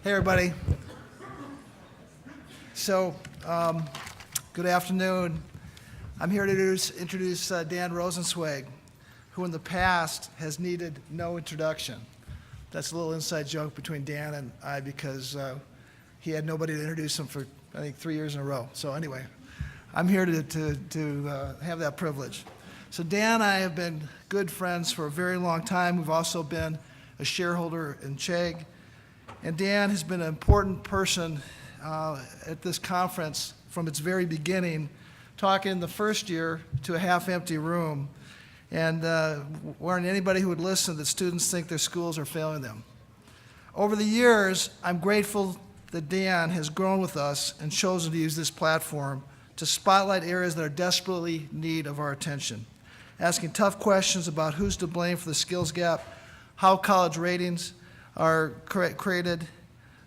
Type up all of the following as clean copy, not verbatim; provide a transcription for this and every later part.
Hey, everybody. So, good afternoon. I'm here to introduce Dan Rosensweig, who in the past has needed no introduction. That's a little inside joke between Dan and I because he had nobody to introduce him for, I think, 3 years in a row. So anyway, I'm here to have that privilege. So Dan and I have been good friends for a very long time. We've also been a shareholder in Chegg. And Dan has been an important person at this conference from its very beginning, talking the first year to a half-empty room and warning anybody who would listen that students think their schools are failing them. Over the years, I'm grateful that Dan has grown with us and chosen to use this platform to spotlight areas that are desperately in need of our attention, asking tough questions about who's to blame for the skills gap, how college ratings are created,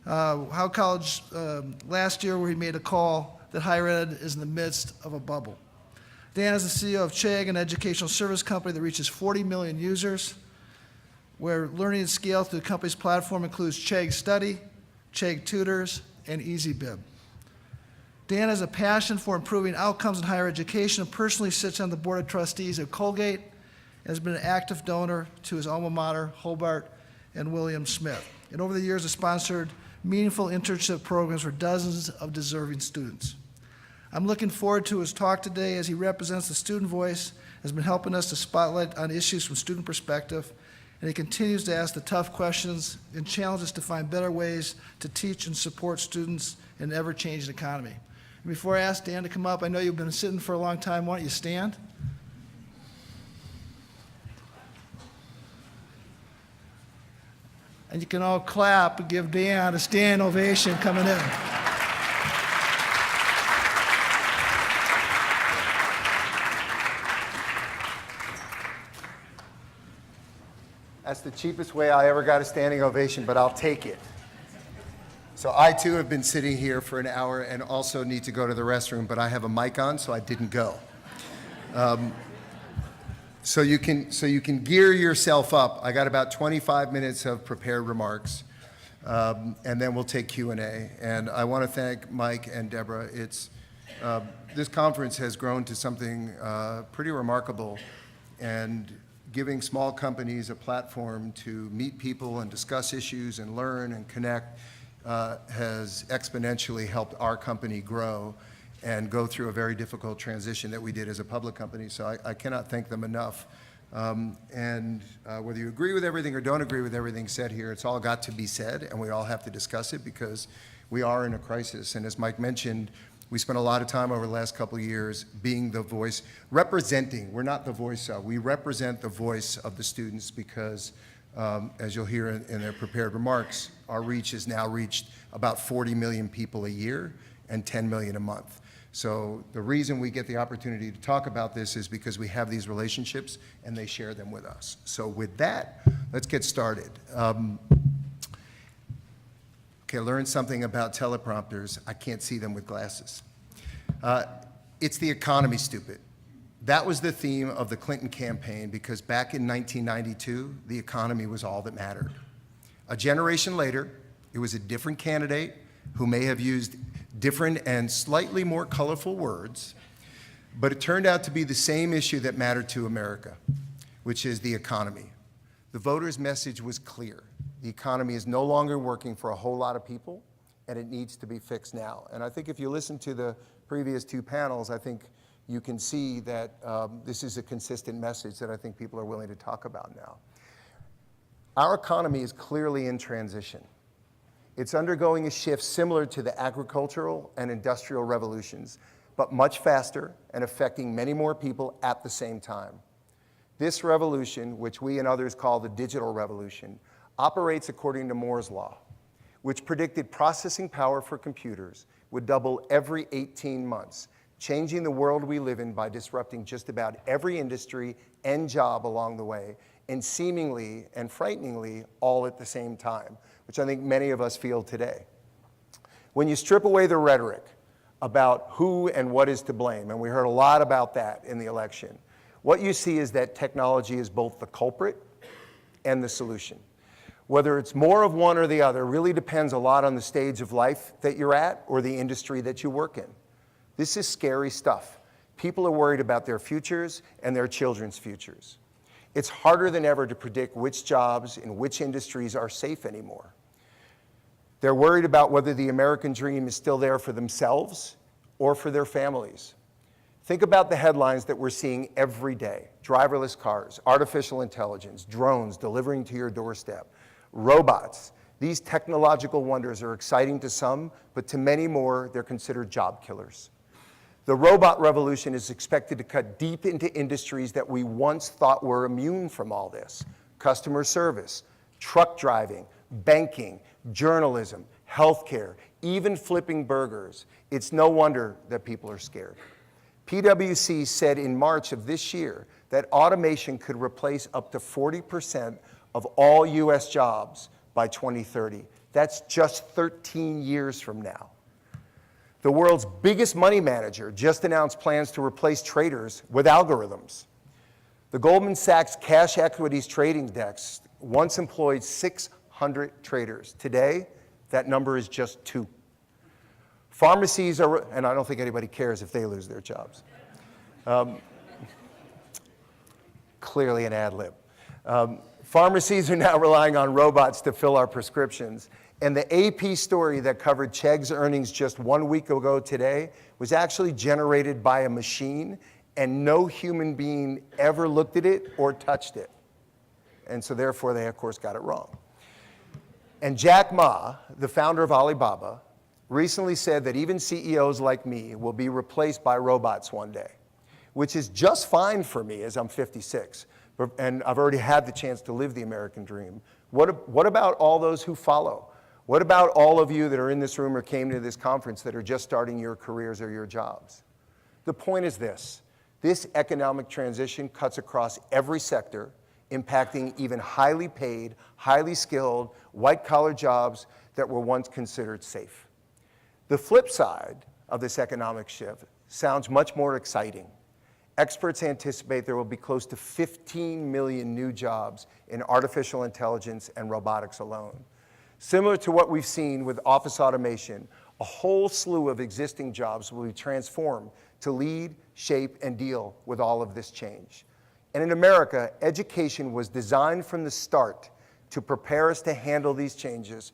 how college, last year where he made a call that higher ed is in the midst of a bubble. Dan is the CEO of Chegg, an educational service company that reaches 40 million users, where learning and scale through the company's platform includes Chegg Study, Chegg Tutors, and EasyBib. Dan has a passion for improving outcomes in higher education and personally sits on the board of trustees of Colgate and has been an active donor to his alma mater, Hobart and William Smith. And over the years has sponsored meaningful internship programs for dozens of deserving students. I'm looking forward to his talk today as he represents the student voice, has been helping us to spotlight on issues from student perspective, and he continues to ask the tough questions and challenges to find better ways to teach and support students in an ever-changing economy. And before I ask Dan to come up, I know you've been sitting for a long time. Why don't you stand? And you can all clap and give Dan a standing ovation coming in. That's the cheapest way I ever got a standing ovation, but I'll take it. So I too have been sitting here for an hour and also need to go to the restroom, but I have a mic on, so I didn't go. So you can gear yourself up. I got about 25 minutes of prepared remarks, and then we'll take Q&A. And I want to thank Mike and Deborah. This conference has grown to something pretty remarkable, and giving small companies a platform to meet people and discuss issues and learn and connect has exponentially helped our company grow and go through a very difficult transition that we did as a public company. So I cannot thank them enough. Whether you agree with everything or don't agree with everything said here, it's all got to be said, and we all have to discuss it because we are in a crisis. And as Mike mentioned, we spent a lot of time over the last couple of years being the voice, representing. We're not the voice of, we represent the voice of the students because, as you'll hear in their prepared remarks, our reach has now reached about 40 million people a year and 10 million a month. So the reason we get the opportunity to talk about this is because we have these relationships and they share them with us. So with that, let's get started. Okay, learn something about teleprompters. I can't see them with glasses. It's the economy, stupid. That was the theme of the Clinton campaign because back in 1992, the economy was all that mattered. A generation later, it was a different candidate who may have used different and slightly more colorful words, but it turned out to be the same issue that mattered to America, which is the economy. The voters' message was clear. The economy is no longer working for a whole lot of people, and it needs to be fixed now. And I think if you listen to the previous two panels, I think you can see that this is a consistent message that I think people are willing to talk about now. Our economy is clearly in transition. It's undergoing a shift similar to the agricultural and industrial revolutions, but much faster and affecting many more people at the same time. This revolution, which we and others call the digital revolution, operates according to Moore's law, which predicted processing power for computers would double every 18 months, changing the world we live in by disrupting just about every industry and job along the way, and seemingly and frighteningly all at the same time, which I think many of us feel today. When you strip away the rhetoric about who and what is to blame, and we heard a lot about that in the election, what you see is that technology is both the culprit and the solution. Whether it's more of one or the other really depends a lot on the stage of life that you're at or the industry that you work in. This is scary stuff. People are worried about their futures and their children's futures. It's harder than ever to predict which jobs in which industries are safe anymore. They're worried about whether the American dream is still there for themselves or for their families. Think about the headlines that we're seeing every day. Driverless cars, artificial intelligence, drones delivering to your doorstep, robots. These technological wonders are exciting to some, but to many more, they're considered job killers. The robot revolution is expected to cut deep into industries that we once thought were immune from all this. Customer service, truck driving, banking, journalism, healthcare, even flipping burgers. It's no wonder that people are scared. PwC said in March of this year that automation could replace up to 40% of all US jobs by 2030. That's just 13 years from now. The world's biggest money manager just announced plans to replace traders with algorithms. The Goldman Sachs Cash Equities Trading Desk once employed 600 traders. Today, that number is just 2. Pharmacies are, and I don't think anybody cares if they lose their jobs. Clearly an ad lib. Pharmacies are now relying on robots to fill our prescriptions. And the AP story that covered Chegg's earnings just 1 week ago today was actually generated by a machine, and no human being ever looked at it or touched it. And so therefore they, of course, got it wrong. And Jack Ma, the founder of Alibaba, recently said that even CEOs like me will be replaced by robots one day, which is just fine for me as I'm 56, and I've already had the chance to live the American dream. What about all those who follow? What about all of you that are in this room or came to this conference that are just starting your careers or your jobs? The point is this economic transition cuts across every sector, impacting even highly paid, highly skilled, white-collar jobs that were once considered safe. The flip side of this economic shift sounds much more exciting. Experts anticipate there will be close to 15 million new jobs in artificial intelligence and robotics alone. Similar to what we've seen with office automation, a whole slew of existing jobs will be transformed to lead, shape, and deal with all of this change. And in America, education was designed from the start to prepare us to handle these changes,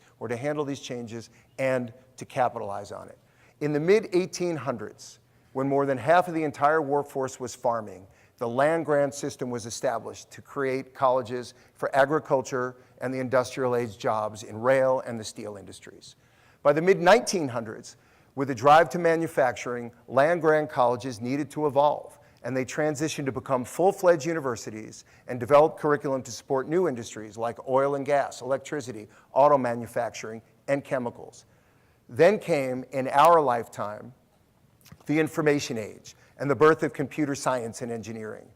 and to capitalize on it. In the mid-1800s, when more than half of the entire workforce was farming, the land-grant system was established to create colleges for agriculture and the industrial age jobs in rail and the steel industries. By the mid-1900s, with the drive to manufacturing, land-grant colleges needed to evolve, and they transitioned to become full-fledged universities and develop curriculum to support new industries like oil and gas, electricity, auto manufacturing, and chemicals. Then came, in our lifetime, the information age and the birth of computer science and engineering.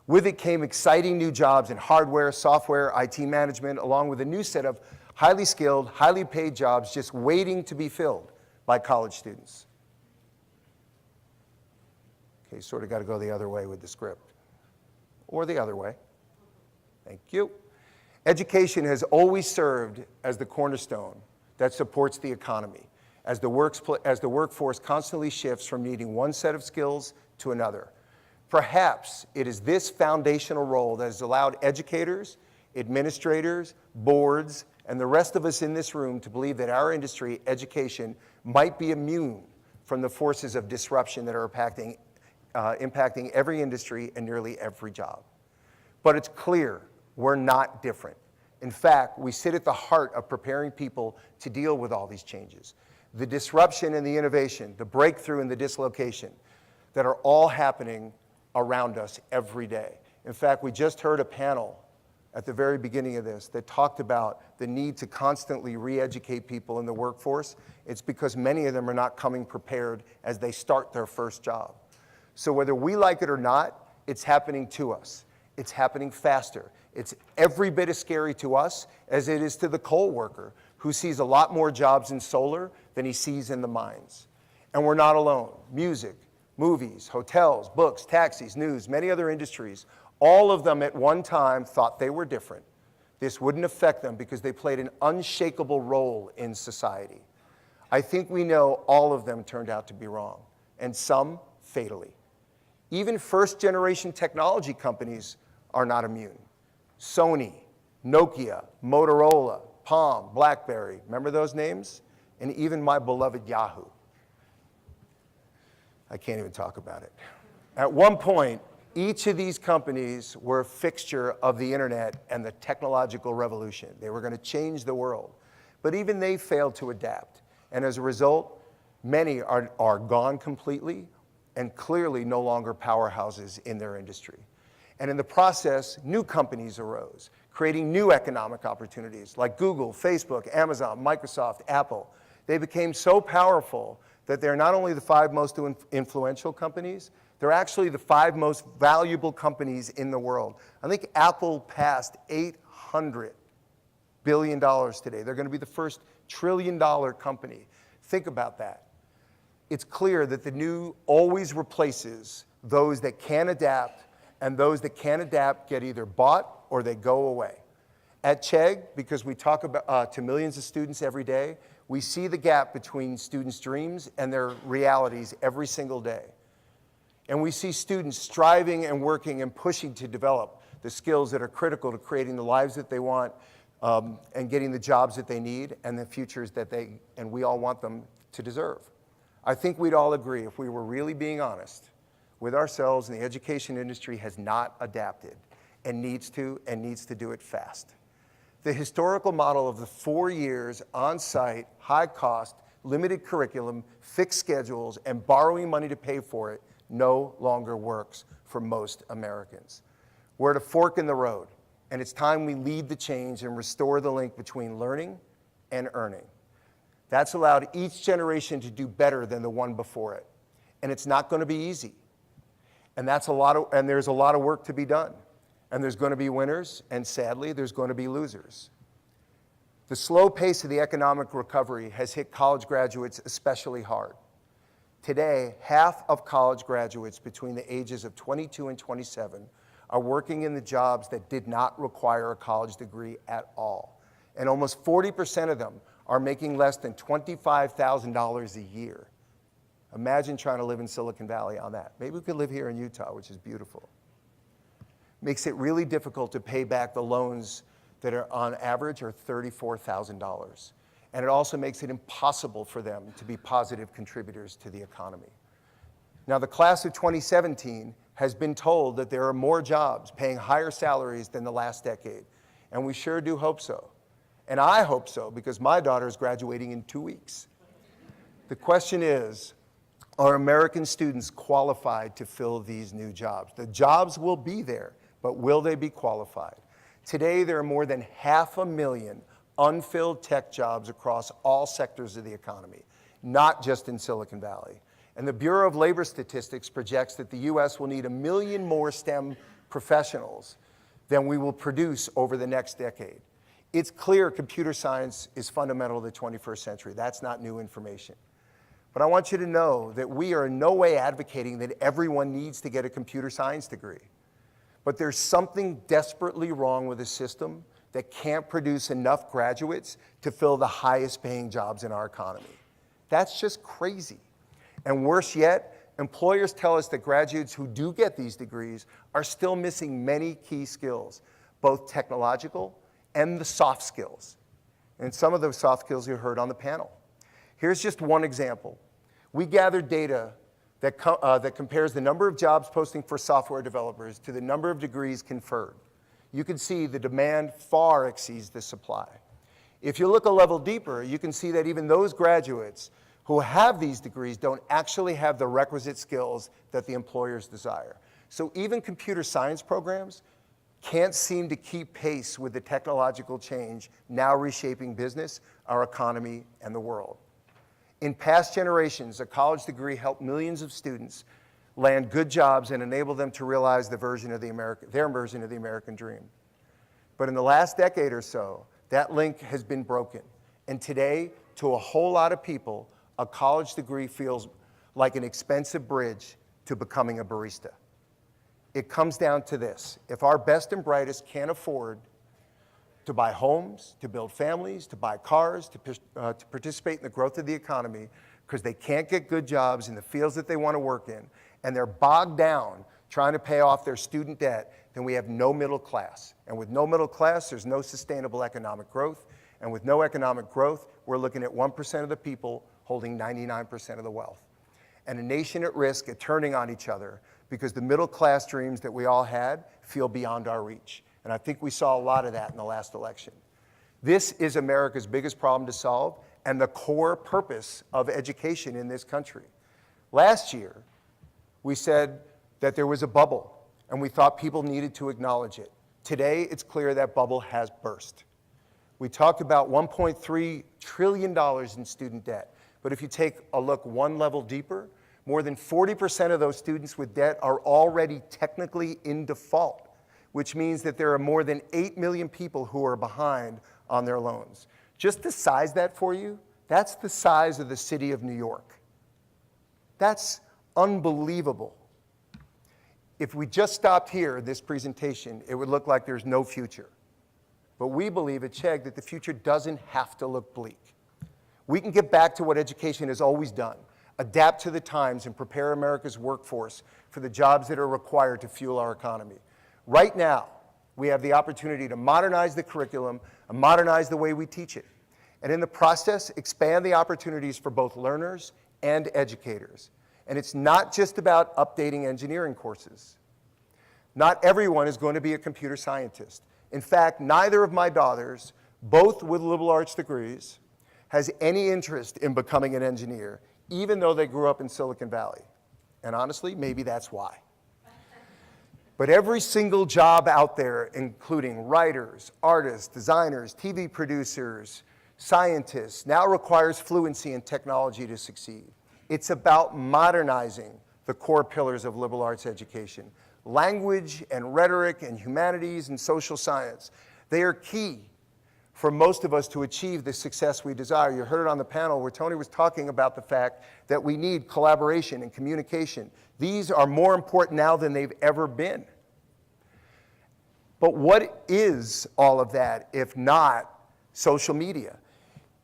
With it came exciting new jobs in hardware, software, IT management, along with a new set of highly skilled, highly paid jobs just waiting to be filled by college students. Okay, sort of got to go the other way with the script. Or the other way. Thank you. Education has always served as the cornerstone that supports the economy, as the workforce constantly shifts from needing one set of skills to another. Perhaps it is this foundational role that has allowed educators, administrators, boards, and the rest of us in this room to believe that our industry, education, might be immune from the forces of disruption that are impacting every industry and nearly every job. But it's clear we're not different. In fact, we sit at the heart of preparing people to deal with all these changes. The disruption and the innovation, the breakthrough and the dislocation that are all happening around us every day. In fact, we just heard a panel at the very beginning of this that talked about the need to constantly re-educate people in the workforce. It's because many of them are not coming prepared as they start their first job. So whether we like it or not, it's happening to us. It's happening faster. It's every bit as scary to us as it is to the coal worker who sees a lot more jobs in solar than he sees in the mines. And we're not alone. Music, movies, hotels, books, taxis, news, many other industries, all of them at one time thought they were different. This wouldn't affect them because they played an unshakable role in society. I think we know all of them turned out to be wrong, and some fatally. Even first-generation technology companies are not immune. Sony, Nokia, Motorola, Palm, BlackBerry, remember those names? And even my beloved Yahoo. I can't even talk about it. At one point, each of these companies were a fixture of the internet and the technological revolution. They were going to change the world. But even they failed to adapt. And as a result, many are gone completely and clearly no longer powerhouses in their industry. And in the process, new companies arose, creating new economic opportunities like Google, Facebook, Amazon, Microsoft, Apple. They became so powerful that they're not only the 5 most influential companies, they're actually the 5 most valuable companies in the world. I think Apple passed $800 billion today. They're going to be the first trillion-dollar company. Think about that. It's clear that the new always replaces those that can adapt, and those that can't adapt get either bought or they go away. At Chegg, because we talk about, to millions of students every day, we see the gap between students' dreams and their realities every single day. And we see students striving and working and pushing to develop the skills that are critical to creating the lives that they want and getting the jobs that they need and the futures that they and we all want them to deserve. I think we'd all agree, if we were really being honest with ourselves, and the education industry has not adapted and needs to do it fast. The historical model of the 4 years on-site, high-cost, limited curriculum, fixed schedules, and borrowing money to pay for it no longer works for most Americans. We're at a fork in the road, and it's time we lead the change and restore the link between learning and earning. That's allowed each generation to do better than the one before it. And it's not going to be easy. And there's a lot of work to be done. And there's going to be winners, and sadly, there's going to be losers. The slow pace of the economic recovery has hit college graduates especially hard. Today, half of college graduates between the ages of 22 and 27 are working in the jobs that did not require a college degree at all. And almost 40% of them are making less than $25,000 a year. Imagine trying to live in Silicon Valley on that. Maybe we could live here in Utah, which is beautiful. Makes it really difficult to pay back the loans that are on average are $34,000. And it also makes it impossible for them to be positive contributors to the economy. Now, the class of 2017 has been told that there are more jobs paying higher salaries than the last decade. And we sure do hope so. And I hope so, because my daughter is graduating in 2 weeks. The question is, are American students qualified to fill these new jobs? The jobs will be there, but will they be qualified? Today, there are more than 500,000 unfilled tech jobs across all sectors of the economy, not just in Silicon Valley. And the Bureau of Labor Statistics projects that the US will need 1 million more STEM professionals than we will produce over the next decade. It's clear computer science is fundamental to the 21st century. That's not new information. But I want you to know that we are in no way advocating that everyone needs to get a computer science degree. But there's something desperately wrong with a system that can't produce enough graduates to fill the highest paying jobs in our economy. That's just crazy. And worse yet, employers tell us that graduates who do get these degrees are still missing many key skills, both technological and the soft skills. And some of those soft skills you heard on the panel. Here's just one example. We gathered data that compares the number of jobs posting for software developers to the number of degrees conferred. You can see the demand far exceeds the supply. If you look a level deeper, you can see that even those graduates who have these degrees don't actually have the requisite skills that the employers desire. So even computer science programs can't seem to keep pace with the technological change now reshaping business, our economy, and the world. In past generations, a college degree helped millions of students land good jobs and enable them to realize their version of the American dream. But in the last decade or so, that link has been broken. And today, to a whole lot of people, a college degree feels like an expensive bridge to becoming a barista. It comes down to this. If our best and brightest can't afford to buy homes, to build families, to buy cars, to participate in the growth of the economy, because they can't get good jobs in the fields that they want to work in, and they're bogged down trying to pay off their student debt, then we have no middle class. And with no middle class, there's no sustainable economic growth. And with no economic growth, we're looking at 1% of the people holding 99% of the wealth. And a nation at risk at turning on each other because the middle class dreams that we all had feel beyond our reach. And I think we saw a lot of that in the last election. This is America's biggest problem to solve and the core purpose of education in this country. Last year, we said that there was a bubble, and we thought people needed to acknowledge it. Today, it's clear that bubble has burst. We talked about $1.3 trillion in student debt, but if you take a look one level deeper, more than 40% of those students with debt are already technically in default, which means that there are more than 8 million people who are behind on their loans. Just to size that for you, that's the size of the city of New York. That's unbelievable. If we just stopped here, this presentation, it would look like there's no future. But we believe at Chegg that the future doesn't have to look bleak. We can get back to what education has always done, adapt to the times and prepare America's workforce for the jobs that are required to fuel our economy. Right now, we have the opportunity to modernize the curriculum and modernize the way we teach it. And in the process, expand the opportunities for both learners and educators. And it's not just about updating engineering courses. Not everyone is going to be a computer scientist. In fact, neither of my daughters, both with liberal arts degrees, has any interest in becoming an engineer, even though they grew up in Silicon Valley. And honestly, maybe that's why. But every single job out there, including writers, artists, designers, TV producers, scientists, now requires fluency in technology to succeed. It's about modernizing the core pillars of liberal arts education. Language and rhetoric and humanities and social science, they are key for most of us to achieve the success we desire. You heard it on the panel where Tony was talking about the fact that we need collaboration and communication. These are more important now than they've ever been. But what is all of that if not social media?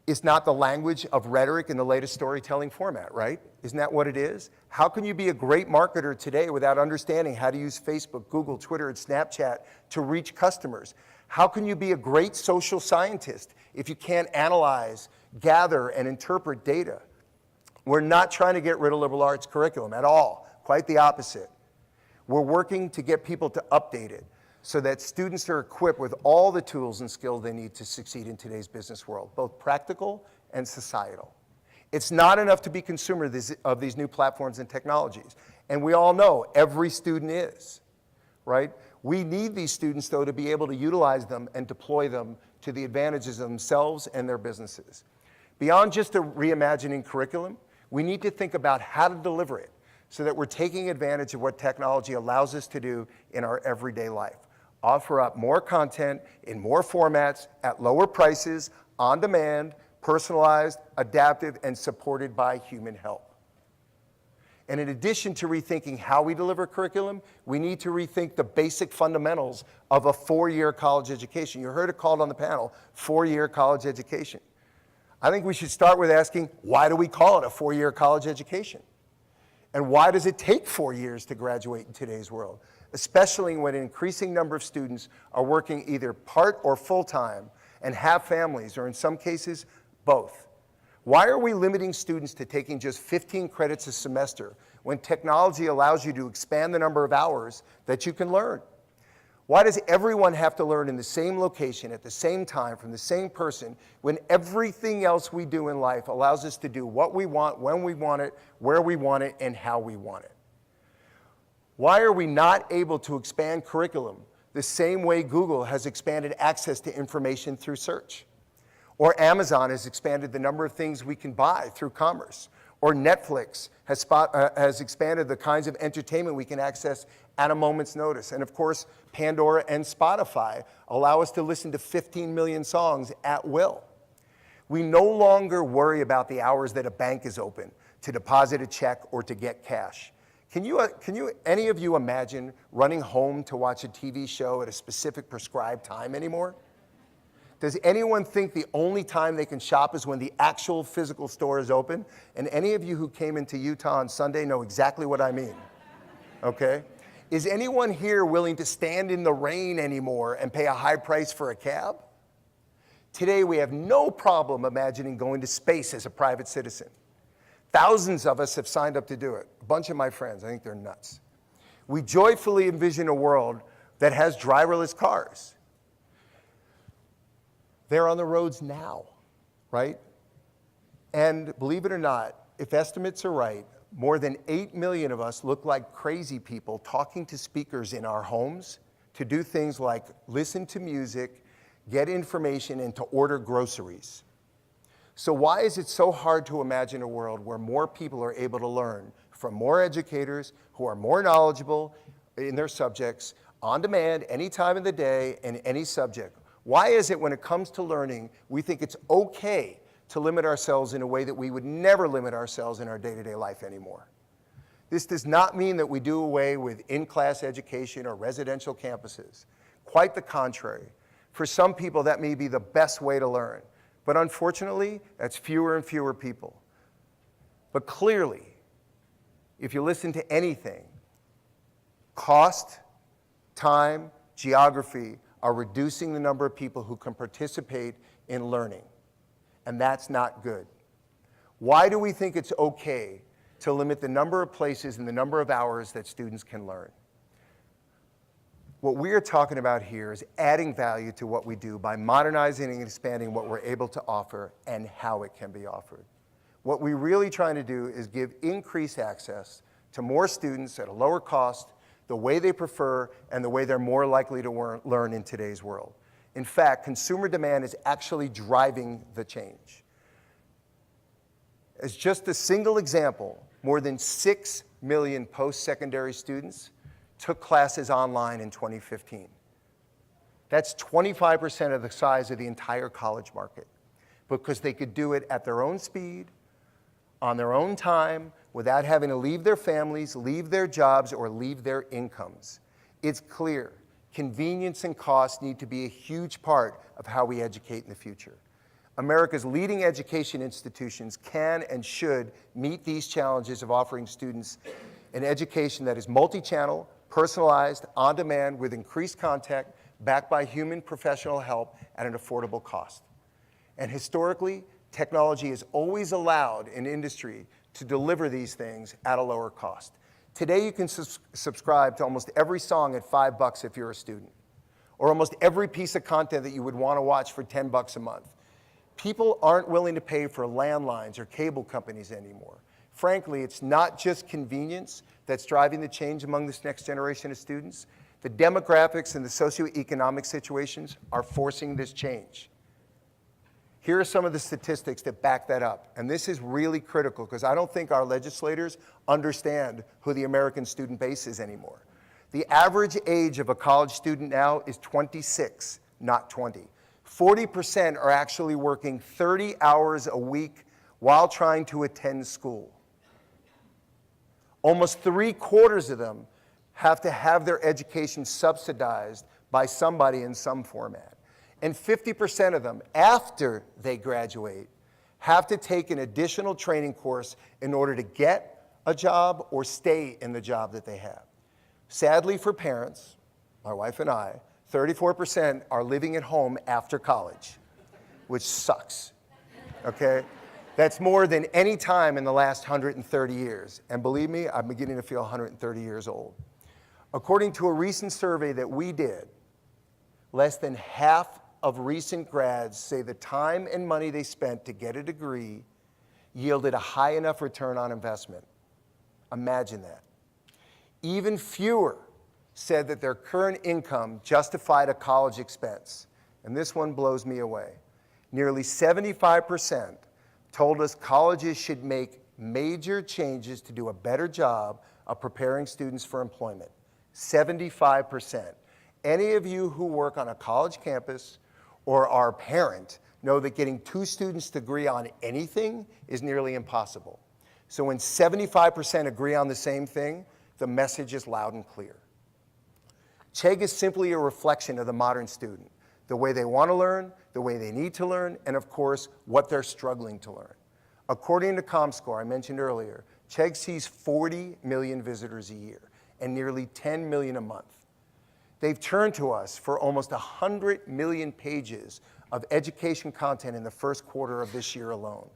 It's not the language of rhetoric in the latest storytelling format, right? Isn't that what it is? How can you be a great marketer today without understanding how to use Facebook, Google, Twitter, and Snapchat to reach customers? How can you be a great social scientist if you can't analyze, gather, and interpret data? We're not trying to get rid of liberal arts curriculum at all, quite the opposite. We're working to get people to update it so that students are equipped with all the tools and skills they need to succeed in today's business world, both practical and societal. It's not enough to be consumer of these new platforms and technologies. And we all know every student is, right? We need these students, though, to be able to utilize them and deploy them to the advantages of themselves and their businesses. Beyond just a reimagining curriculum, we need to think about how to deliver it so that we're taking advantage of what technology allows us to do in our everyday life. Offer up more content in more formats at lower prices, on demand, personalized, adaptive, and supported by human help. And in addition to rethinking how we deliver curriculum, we need to rethink the basic fundamentals of a four-year college education. You heard it called on the panel, four-year college education. I think we should start with asking, why do we call it a four-year college education? And why does it take 4 years to graduate in today's world? Especially when an increasing number of students are working either part or full-time and have families, or in some cases, both. Why are we limiting students to taking just 15 credits a semester when technology allows you to expand the number of hours that you can learn? Why does everyone have to learn in the same location at the same time from the same person when everything else we do in life allows us to do what we want, when we want it, where we want it, and how we want it? Why are we not able to expand curriculum the same way Google has expanded access to information through search? Or Amazon has expanded the number of things we can buy through commerce? Or Netflix has expanded the kinds of entertainment we can access at a moment's notice. And of course, Pandora and Spotify allow us to listen to 15 million songs at will. We no longer worry about the hours that a bank is open to deposit a check or to get cash. Can any of you imagine running home to watch a TV show at a specific prescribed time anymore? Does anyone think the only time they can shop is when the actual physical store is open? And any of you who came into Utah on Sunday know exactly what I mean, okay? Is anyone here willing to stand in the rain anymore and pay a high price for a cab? Today, we have no problem imagining going to space as a private citizen. Thousands of us have signed up to do it. A bunch of my friends, I think they're nuts. We joyfully envision a world that has driverless cars. They're on the roads now, right? And believe it or not, if estimates are right, more than 8 million of us look like crazy people talking to speakers in our homes to do things like listen to music, get information, and to order groceries. So why is it so hard to imagine a world where more people are able to learn from more educators who are more knowledgeable in their subjects, on demand, any time of the day, in any subject? Why is it when it comes to learning, we think it's okay to limit ourselves in a way that we would never limit ourselves in our day-to-day life anymore? This does not mean that we do away with in-class education or residential campuses. Quite the contrary. For some people, that may be the best way to learn. But unfortunately, that's fewer and fewer people. But clearly, if you listen to anything, cost, time, geography are reducing the number of people who can participate in learning. And that's not good. Why do we think it's okay to limit the number of places and the number of hours that students can learn? What we are talking about here is adding value to what we do by modernizing and expanding what we're able to offer and how it can be offered. What we're really trying to do is give increased access to more students at a lower cost, the way they prefer, and the way they're more likely to learn in today's world. In fact, consumer demand is actually driving the change. As just a single example, more than 6 million post-secondary students took classes online in 2015. That's 25% of the size of the entire college market, because they could do it at their own speed, on their own time, without having to leave their families, leave their jobs, or leave their incomes. It's clear, convenience and cost need to be a huge part of how we educate in the future. America's leading education institutions can and should meet these challenges of offering students an education that is multi-channel, personalized, on-demand, with increased content, backed by human professional help at an affordable cost. And historically, technology has always allowed an industry to deliver these things at a lower cost. Today, you can subscribe to almost every song at $5 if you're a student, or almost every piece of content that you would want to watch for $10 a month. People aren't willing to pay for landlines or cable companies anymore. Frankly, it's not just convenience that's driving the change among this next generation of students. The demographics and the socioeconomic situations are forcing this change. Here are some of the statistics that back that up. And this is really critical, because I don't think our legislators understand who the American student base is anymore. The average age of a college student now is 26, not 20. 40% are actually working 30 hours a week while trying to attend school. Almost 3/4 of them have to have their education subsidized by somebody in some format. And 50% of them, after they graduate, have to take an additional training course in order to get a job or stay in the job that they have. Sadly for parents, my wife and I, 34% are living at home after college, which sucks, okay? That's more than any time in the last 130 years. And believe me, I'm beginning to feel 130 years old. According to a recent survey that we did, less than half of recent grads say the time and money they spent to get a degree yielded a high enough return on investment. Imagine that. Even fewer said that their current income justified a college expense. And this one blows me away. Nearly 75% told us colleges should make major changes to do a better job of preparing students for employment. 75%. Any of you who work on a college campus or are a parent know that getting 2 students to agree on anything is nearly impossible. So when 75% agree on the same thing, the message is loud and clear. Chegg is simply a reflection of the modern student. the way they want to learn, the way they need to learn, and of course, what they're struggling to learn. According to ComScore, I mentioned earlier, Chegg sees 40 million visitors a year and nearly 10 million a month. They've turned to us for almost 100 million pages of education content in the first quarter of this year alone.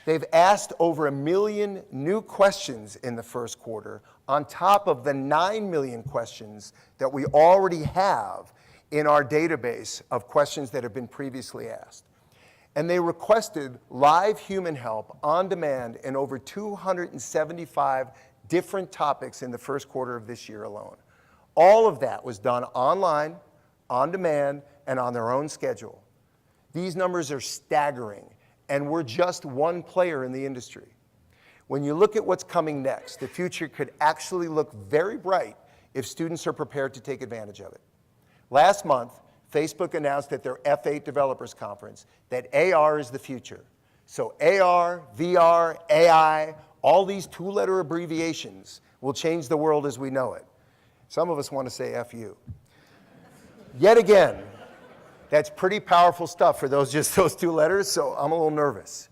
They've asked over 1 million new questions in the first quarter on top of the 9 million questions that we already have in our database of questions that have been previously asked. And they requested live human help on demand in over 275 different topics in the first quarter of this year alone. All of that was done online, on demand, and on their own schedule. These numbers are staggering, and we're just one player in the industry. When you look at what's coming next, the future could actually look very bright if students are prepared to take advantage of it. Last month, Facebook announced at their F8 Developers Conference that AR is the future. So AR, VR, AI, all these two-letter abbreviations will change the world as we know it. Some of us want to say FU. Yet again, that's pretty powerful stuff for just those two letters, so I'm a little nervous.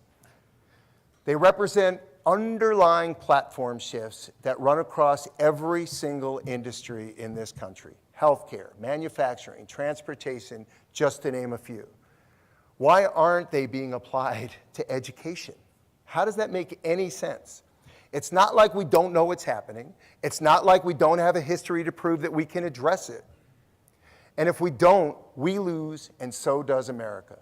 They represent underlying platform shifts that run across every single industry in this country. Healthcare, manufacturing, transportation, just to name a few. Why aren't they being applied to education? How does that make any sense? It's not like we don't know what's happening. It's not like we don't have a history to prove that we can address it. And if we don't, we lose, and so does America.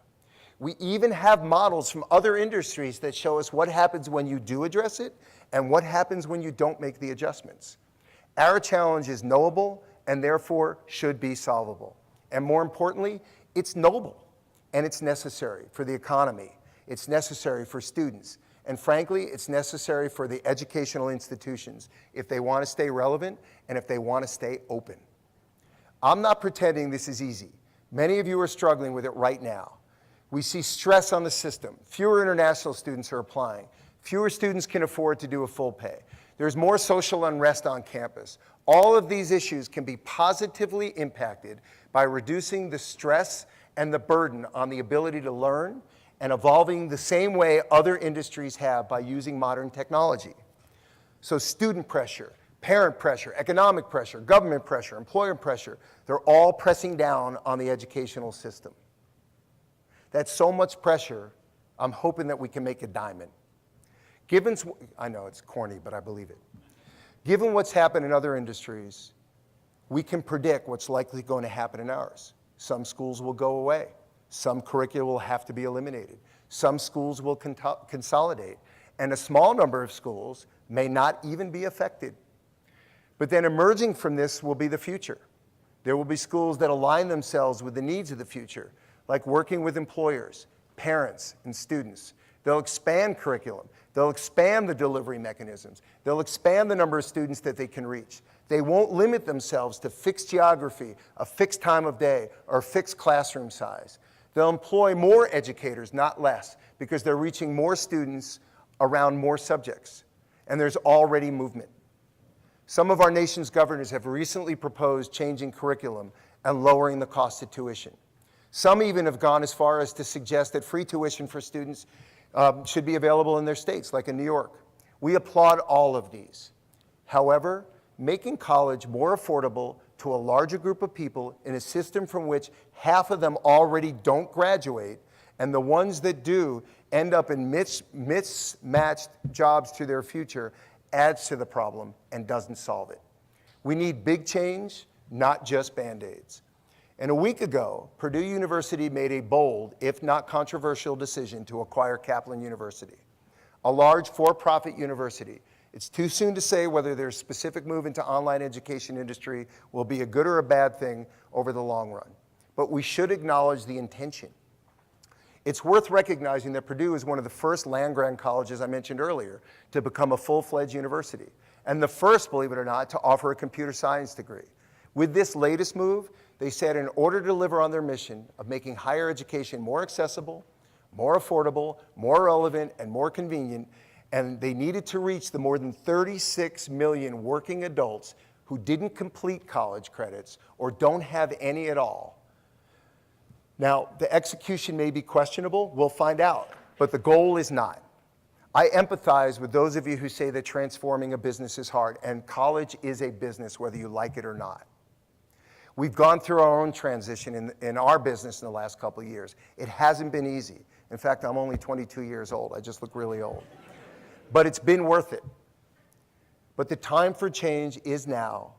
We even have models from other industries that show us what happens when you do address it and what happens when you don't make the adjustments. Our challenge is knowable and therefore should be solvable. And more importantly, it's noble and it's necessary for the economy. It's necessary for students. And frankly, it's necessary for the educational institutions if they want to stay relevant and if they want to stay open. I'm not pretending this is easy. Many of you are struggling with it right now. We see stress on the system. Fewer international students are applying. Fewer students can afford to do a full pay. There's more social unrest on campus. All of these issues can be positively impacted by reducing the stress and the burden on the ability to learn and evolving the same way other industries have by using modern technology. So student pressure, parent pressure, economic pressure, government pressure, employer pressure, they're all pressing down on the educational system. That's so much pressure, I'm hoping that we can make a diamond. I know it's corny, but I believe it. Given what's happened in other industries, we can predict what's likely going to happen in ours. Some schools will go away. Some curricula will have to be eliminated. Some schools will consolidate. And a small number of schools may not even be affected. But then emerging from this will be the future. There will be schools that align themselves with the needs of the future, like working with employers, parents, and students. They'll expand curriculum. They'll expand the delivery mechanisms. They'll expand the number of students that they can reach. They won't limit themselves to fixed geography, a fixed time of day, or a fixed classroom size. They'll employ more educators, not less, because they're reaching more students around more subjects. And there's already movement. Some of our nation's governors have recently proposed changing curriculum and lowering the cost of tuition. Some even have gone as far as to suggest that free tuition for students should be available in their states, like in New York. We applaud all of these. However, making college more affordable to a larger group of people in a system from which half of them already don't graduate, and the ones that do end up in mismatched jobs to their future, adds to the problem and doesn't solve it. We need big change, not just Band-Aids. And a week ago, Purdue University made a bold, if not controversial, decision to acquire Kaplan University, a large for-profit university. It's too soon to say whether their specific move into online education industry will be a good or a bad thing over the long run. But we should acknowledge the intention. It's worth recognizing that Purdue is one of the first land-grant colleges I mentioned earlier to become a full-fledged university, and the first, believe it or not, to offer a computer science degree. With this latest move, they said in order to deliver on their mission of making higher education more accessible, more affordable, more relevant, and more convenient, and they needed to reach the more than 36 million working adults who didn't complete college credits or don't have any at all, Now, the execution may be questionable, we'll find out, but the goal is not. I empathize with those of you who say that transforming a business is hard, and college is a business whether you like it or not. We've gone through our own transition in our business in the last couple of years. It hasn't been easy. In fact, I'm only 22 years old. I just look really old. But it's been worth it. But the time for change is now,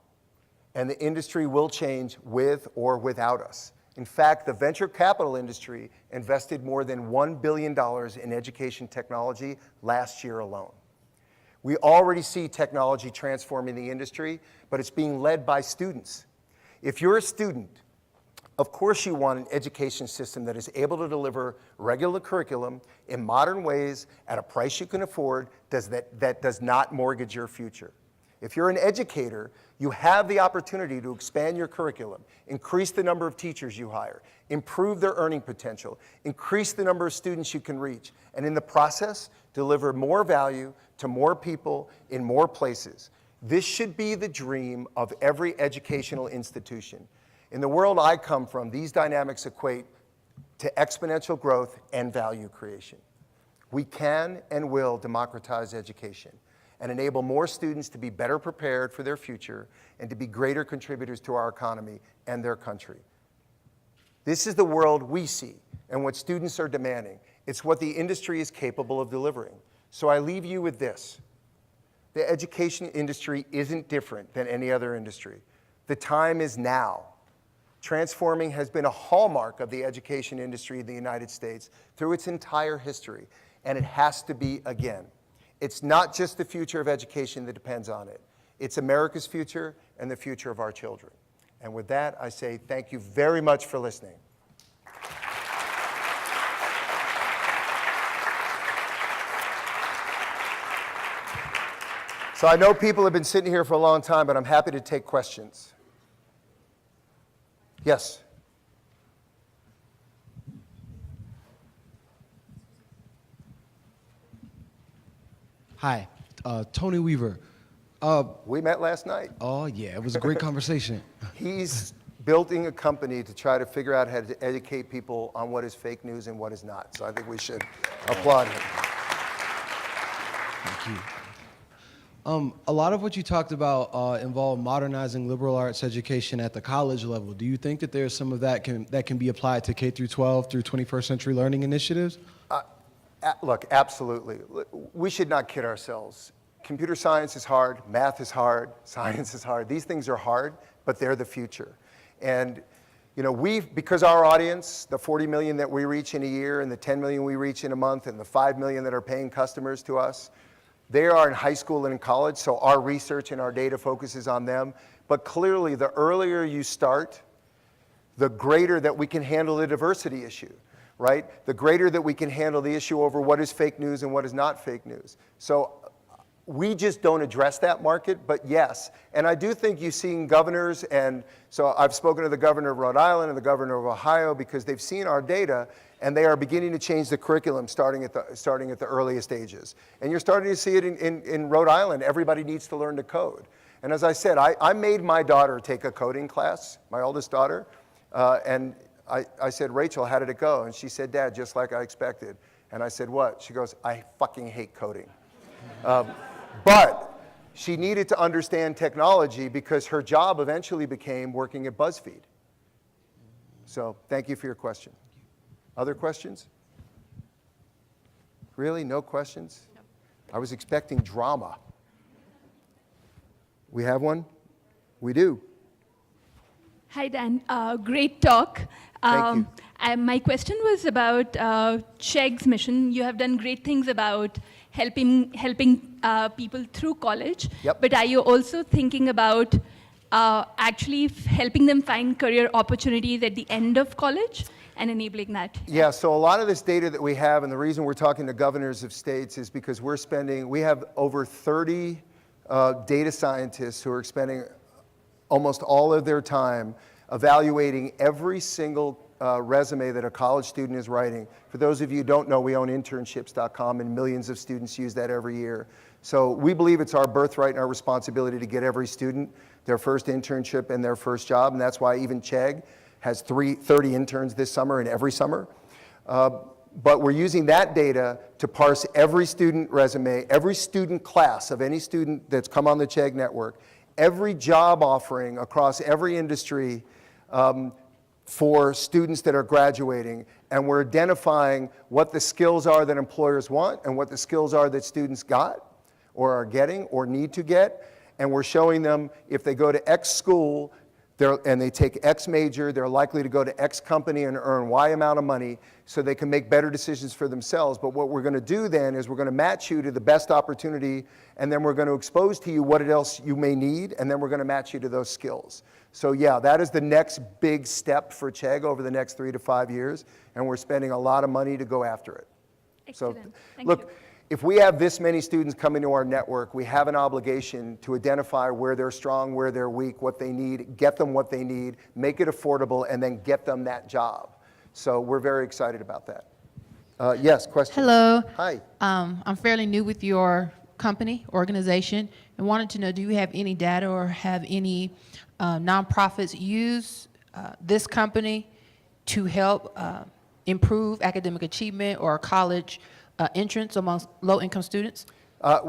and the industry will change with or without us. In fact, the venture capital industry invested more than $1 billion in education technology last year alone. We already see technology transforming the industry, but it's being led by students. If you're a student, of course you want an education system that is able to deliver regular curriculum in modern ways at a price you can afford that does not mortgage your future. If you're an educator, you have the opportunity to expand your curriculum, increase the number of teachers you hire, improve their earning potential, increase the number of students you can reach, and in the process, deliver more value to more people in more places. This should be the dream of every educational institution. In the world I come from, these dynamics equate to exponential growth and value creation. We can and will democratize education and enable more students to be better prepared for their future and to be greater contributors to our economy and their country. This is the world we see and what students are demanding. It's what the industry is capable of delivering. So I leave you with this. The education industry isn't different than any other industry. The time is now. Transforming has been a hallmark of the education industry in the United States through its entire history, and it has to be again. It's not just the future of education that depends on it. It's America's future and the future of our children. And with that, I say thank you very much for listening. So I know people have been sitting here for a long time, but I'm happy to take questions. Yes? Hi, Tony Weaver. We met last night. Oh, yeah, it was a great conversation. He's building a company to try to figure out how to educate people on what is fake news and what is not. So I think we should applaud him. Thank you. A lot of what you talked about involved modernizing liberal arts education at the college level. Do you think that there's some of that can be applied to K through 12 through 21st century learning initiatives? Look, absolutely. We should not kid ourselves. Computer science is hard, math is hard, science is hard. These things are hard, but they're the future. And you know, because our audience, the 40 million that we reach in a year and the 10 million we reach in a month and the 5 million that are paying customers to us, they are in high school and in college, so our research and our data focuses on them. But clearly, the earlier you start, the greater that we can handle the diversity issue, right? The greater that we can handle the issue over what is fake news and what is not fake news. So we just don't address that market, but yes. And I do think you've seen governors, and so I've spoken to the governor of Rhode Island and the governor of Ohio because they've seen our data, and they are beginning to change the curriculum starting at the earliest ages. And you're starting to see it in Rhode Island. Everybody needs to learn to code. And as I said, I made my daughter take a coding class, my oldest daughter, and I said, Rachel, how did it go? And she said, Dad, just like I expected. And I said, what? She goes, I fucking hate coding. But she needed to understand technology because her job eventually became working at BuzzFeed. So thank you for your question. Other questions? Really? No questions? No. I was expecting drama. We have one? We do. Hi, Dan. Great talk. Thank you. My question was about Chegg's mission. You have done great things about helping people through college. Yep. But are you also thinking about actually helping them find career opportunities at the end of college and enabling that? Yeah, so a lot of this data that we have, and the reason we're talking to governors of states is because we have over 30 data scientists who are spending almost all of their time evaluating every single resume that a college student is writing. For those of you who don't know, we own internships.com, and millions of students use that every year. So we believe it's our birthright and our responsibility to get every student their first internship and their first job, and that's why even Chegg has 30 interns this summer and every summer. But we're using that data to parse every student resume, every student class of any student that's come on the Chegg network, every job offering across every industry for students that are graduating, and we're identifying what the skills are that employers want and what the skills are that students got or are getting or need to get, and we're showing them if they go to X school and they take X major, they're likely to go to X company and earn Y amount of money so they can make better decisions for themselves. But what we're going to do then is we're going to match you to the best opportunity, and then we're going to expose to you what else you may need, and then we're going to match you to those skills. So yeah, that is the next big step for Chegg over the next 3 to 5 years, and we're spending a lot of money to go after it. Excellent. So Thank look, you. if we have this many students coming to our network, we have an obligation to identify where they're strong, where they're weak, what they need, get them what they need, make it affordable, and then get them that job. So we're very excited about that. Yes, question? Hello. Hi. I'm fairly new with your company, organization, and wanted to know, do you have any data or have any nonprofits use this company to help improve academic achievement or college entrance amongst low-income students?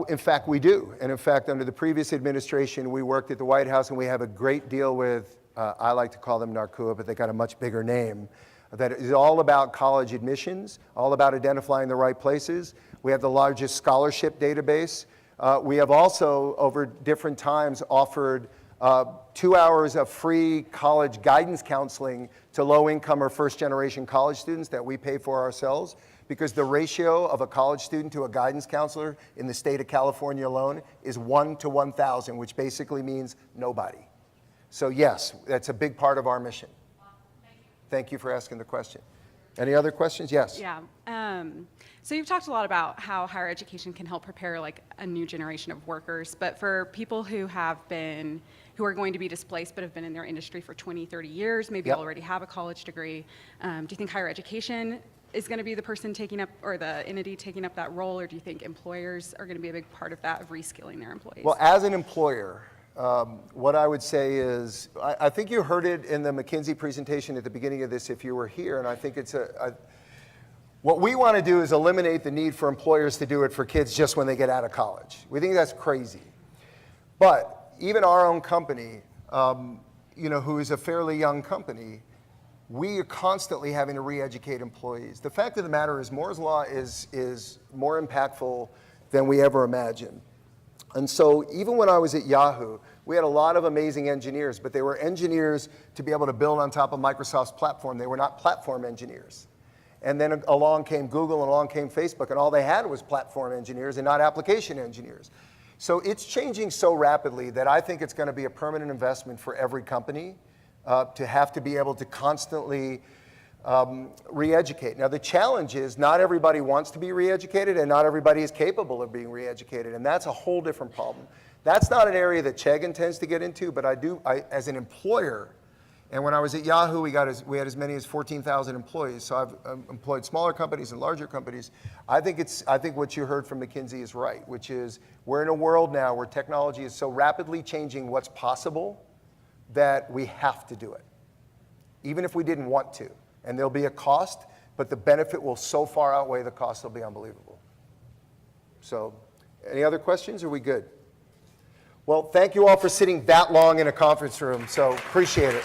In fact, we do. And in fact, under the previous administration, we worked at the White House, and we have a great deal with, I like to call them NARCUA, but they got a much bigger name, that is all about college admissions, all about identifying the right places. We have the largest scholarship database. We have also, over different times, offered 2 hours of free college guidance counseling to low-income or first-generation college students that we pay for ourselves, because the ratio of a college student to a guidance counselor in the state of California alone is 1 to 1,000, which basically means nobody. So yes, that's a big part of our mission. Thank you for asking the question. Any other questions? Yes. Yeah. So you've talked a lot about how higher education can help prepare like a new generation of workers, but for people who are going to be displaced but have been in their industry for 20, 30 years, maybe Yep. already have a college degree, do you think higher education is going to be the person taking up, or the entity taking up that role, or do you think employers are going to be a big part of that, of reskilling their employees? Well, as an employer, what I would say is, I think you heard it in the McKinsey presentation at the beginning of this if you were here, and I think it's what we want to do is eliminate the need for employers to do it for kids just when they get out of college. We think that's crazy. But even our own company, who is a fairly young company, we are constantly having to re-educate employees. The fact of the matter is Moore's Law is more impactful than we ever imagined. And so even when I was at Yahoo, we had a lot of amazing engineers, but they were engineers to be able to build on top of Microsoft's platform. They were not platform engineers. And then along came Google and along came Facebook, and all they had was platform engineers and not application engineers. So it's changing so rapidly that I think it's going to be a permanent investment for every company to have to be able to constantly re-educate. Now the challenge is not everybody wants to be re-educated and not everybody is capable of being re-educated, and that's a whole different problem. That's not an area that Chegg intends to get into, but I as an employer, and when I was at Yahoo, we had as many as 14,000 employees, so I've employed smaller companies and larger companies. I think what you heard from McKinsey is right, which is we're in a world now where technology is so rapidly changing what's possible that we have to do it, even if we didn't want to. And there'll be a cost, but the benefit will so far outweigh the cost, it'll be unbelievable. So, any other questions? Are we good? Well, thank you all for sitting that long in a conference room, so appreciate it.